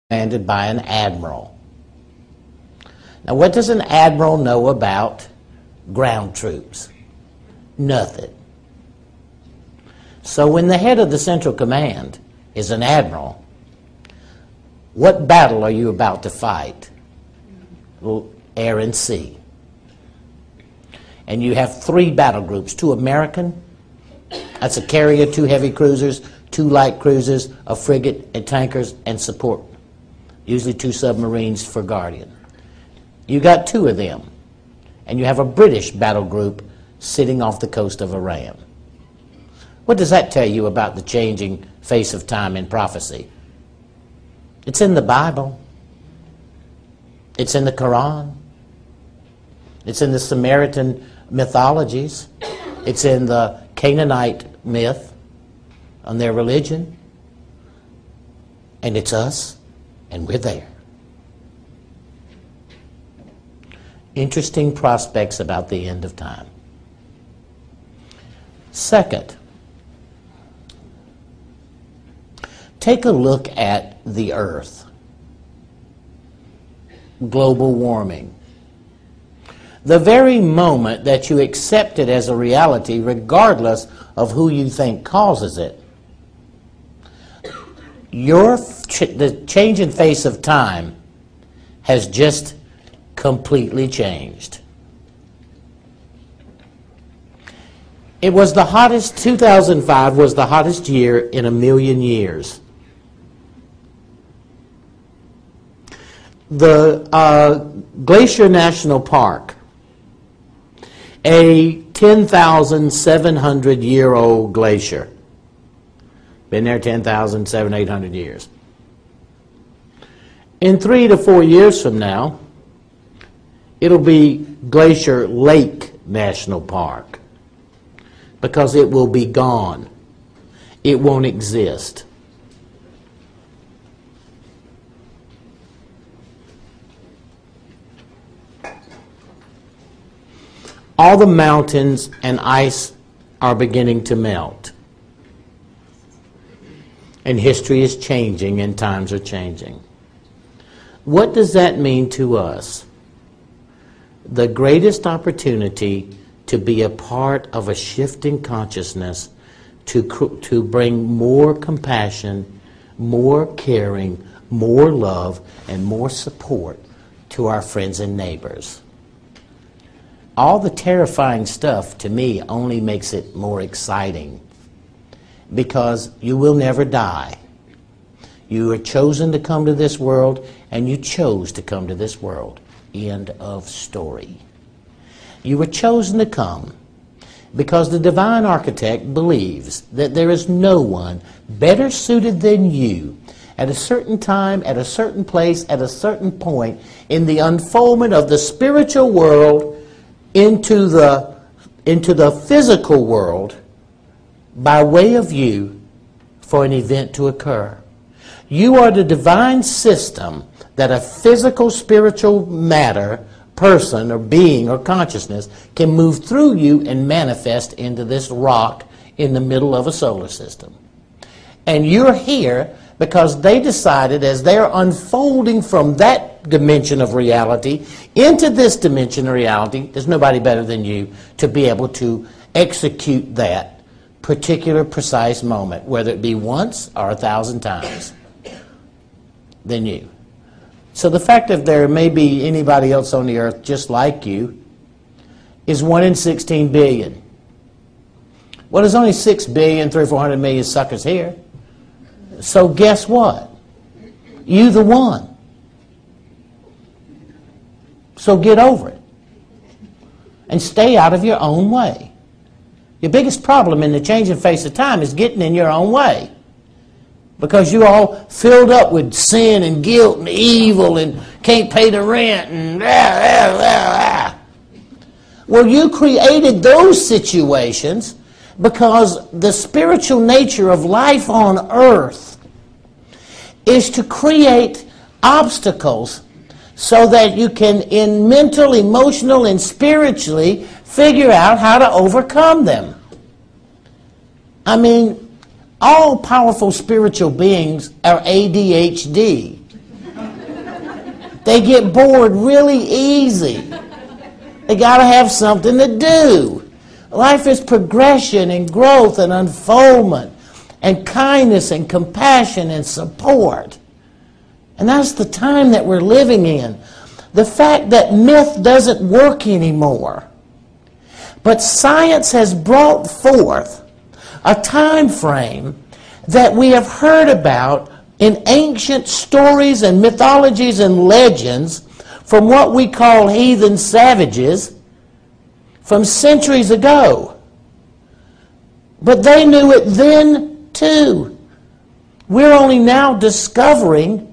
commanded by an admiral. Now, what does an admiral know about ground troops? Nothing. So when the head of the Central Command is an admiral, what battle are you about to fight? Well, air and sea. And you have 3 battle groups, 2 American, that's a carrier, 2 heavy cruisers, 2 light cruisers, a frigate, and tankers, and support. Usually 2 submarines for Guardian. You got 2 of them. And you have a British battle group sitting off the coast of Iran. What does that tell you about the changing face of time in prophecy? It's in the Bible. It's in the Quran. It's in the Samaritan mythologies. It's in the Canaanite myth on their religion. And it's us, and we're there. Interesting prospects about the end of time. Second, take a look at the earth. Global warming. The very moment that you accept it as a reality, regardless of who you think causes it, the change in face of time has just completely changed. It was the hottest, 2005 was the hottest year in a million years. The Glacier National Park, a 10,700-year-old glacier. Been there 10,700, 800 years. In 3 to 4 years from now, it'll be Glacier Lake National Park, because it will be gone. It won't exist. All the mountains and ice are beginning to melt. And history is changing and times are changing. What does that mean to us? The greatest opportunity to be a part of a shifting consciousness, to bring more compassion, more caring, more love, and more support to our friends and neighbors. All the terrifying stuff, to me, only makes it more exciting, because you will never die. You are chosen to come to this world, and you chose to come to this world. End of story. You were chosen to come because the divine architect believes that there is no one better suited than you at a certain time, at a certain place, at a certain point in the unfoldment of the spiritual world into the physical world by way of you for an event to occur. You are the divine system that a physical, spiritual matter, person, or being, or consciousness can move through you and manifest into this rock in the middle of a solar system. And you're here because they decided, as they're unfolding from that dimension of reality into this dimension of reality, there's nobody better than you to be able to execute that particular precise moment, whether it be once or 1,000 times, than you. So the fact that there may be anybody else on the earth just like you is 1 in 16 billion. Well, there's only 6 billion, 300 or 400 million suckers here. So guess what? You the one. So get over it. And stay out of your own way. Your biggest problem in the changing face of time is getting in your own way. Because you're all filled up with sin and guilt and evil and can't pay the rent and blah, blah, blah, blah. Well, you created those situations because the spiritual nature of life on earth is to create obstacles so that you can, in mental, emotional, and spiritually, figure out how to overcome them. I mean, all powerful spiritual beings are ADHD. They get bored really easy. They got to have something to do. Life is progression and growth and unfoldment and kindness and compassion and support. And that's the time that we're living in. The fact that myth doesn't work anymore. But science has brought forth a time frame that we have heard about in ancient stories and mythologies and legends from what we call heathen savages from centuries ago. But they knew it then too. We're only now discovering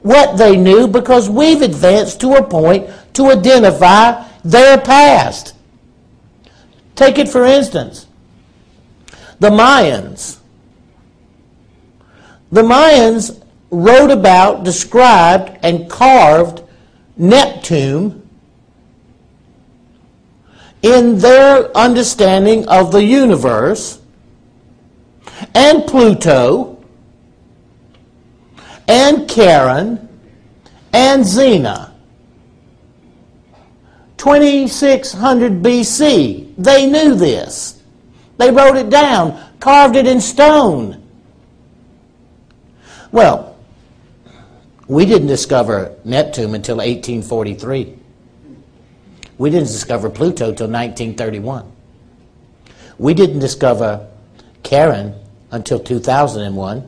what they knew because we've advanced to a point to identify their past. Take it for instance, the Mayans. The Mayans wrote about, described, and carved Neptune in their understanding of the universe, and Pluto, and Charon, and Xena. 2600 BC, they knew this. They wrote it down, carved it in stone. Well, we didn't discover Neptune until 1843. We didn't discover Pluto until 1931. We didn't discover Charon until 2001.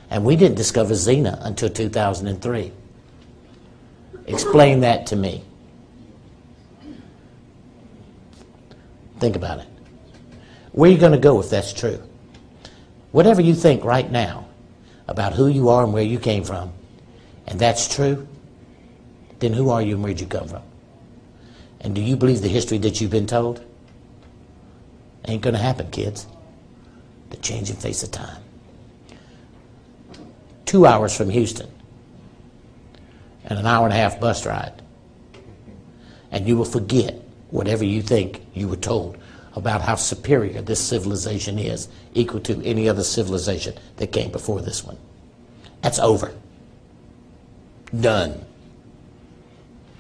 And we didn't discover Xena until 2003. Explain that to me. Think about it. Where are you going to go if that's true? Whatever you think right now about who you are and where you came from, and that's true, then who are you and where'd you come from? And do you believe the history that you've been told? Ain't going to happen, kids. The changing face of time. 2 hours from Houston and an hour and a half bus ride. And you will forget whatever you think you were told about how superior this civilization is, equal to any other civilization that came before this one. That's over. Done.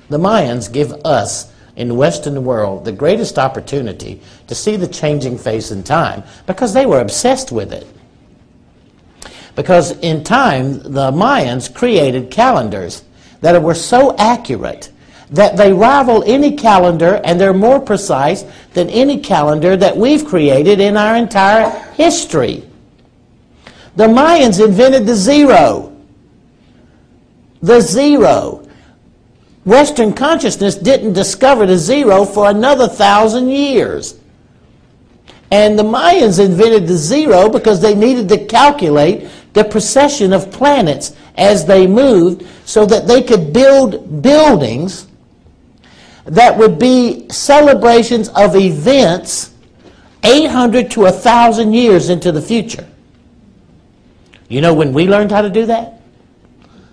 The Mayans give us in the Western world the greatest opportunity to see the changing face in time because they were obsessed with it. Because in time, the Mayans created calendars that were so accurate that they rival any calendar, and they're more precise than any calendar that we've created in our entire history. The Mayans invented the zero. The zero. Western consciousness didn't discover the zero for another 1,000 years. And the Mayans invented the zero because they needed to calculate the precession of planets as they moved so that they could build buildings that would be celebrations of events 800 to 1,000 years into the future. You know when we learned how to do that?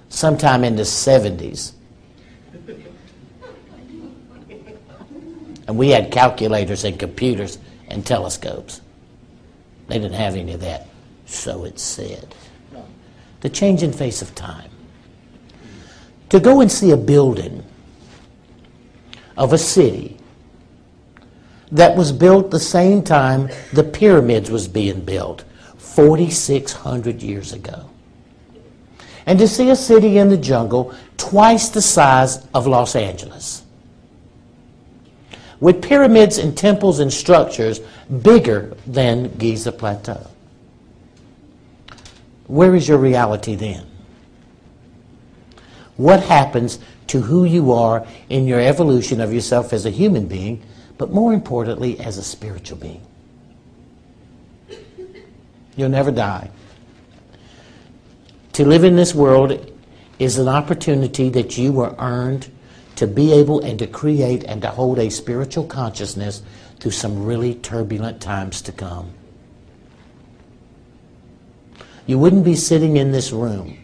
Sometime in the 70s. And we had calculators and computers and telescopes. They didn't have any of that, so it said. The changing face of time. To go and see a building of a city that was built the same time the pyramids was being built, 4,600 years ago. And to see a city in the jungle twice the size of Los Angeles, with pyramids and temples and structures bigger than Giza Plateau. Where is your reality then? What happens to who you are in your evolution of yourself as a human being, but more importantly, as a spiritual being? You'll never die. To live in this world is an opportunity that you were earned to be able and to create and to hold a spiritual consciousness through some really turbulent times to come. You wouldn't be sitting in this room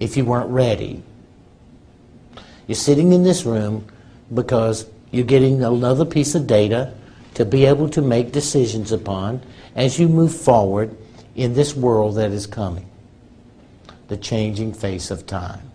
if you weren't ready. You're sitting in this room because you're getting another piece of data to be able to make decisions upon as you move forward in this world that is coming. The changing face of time.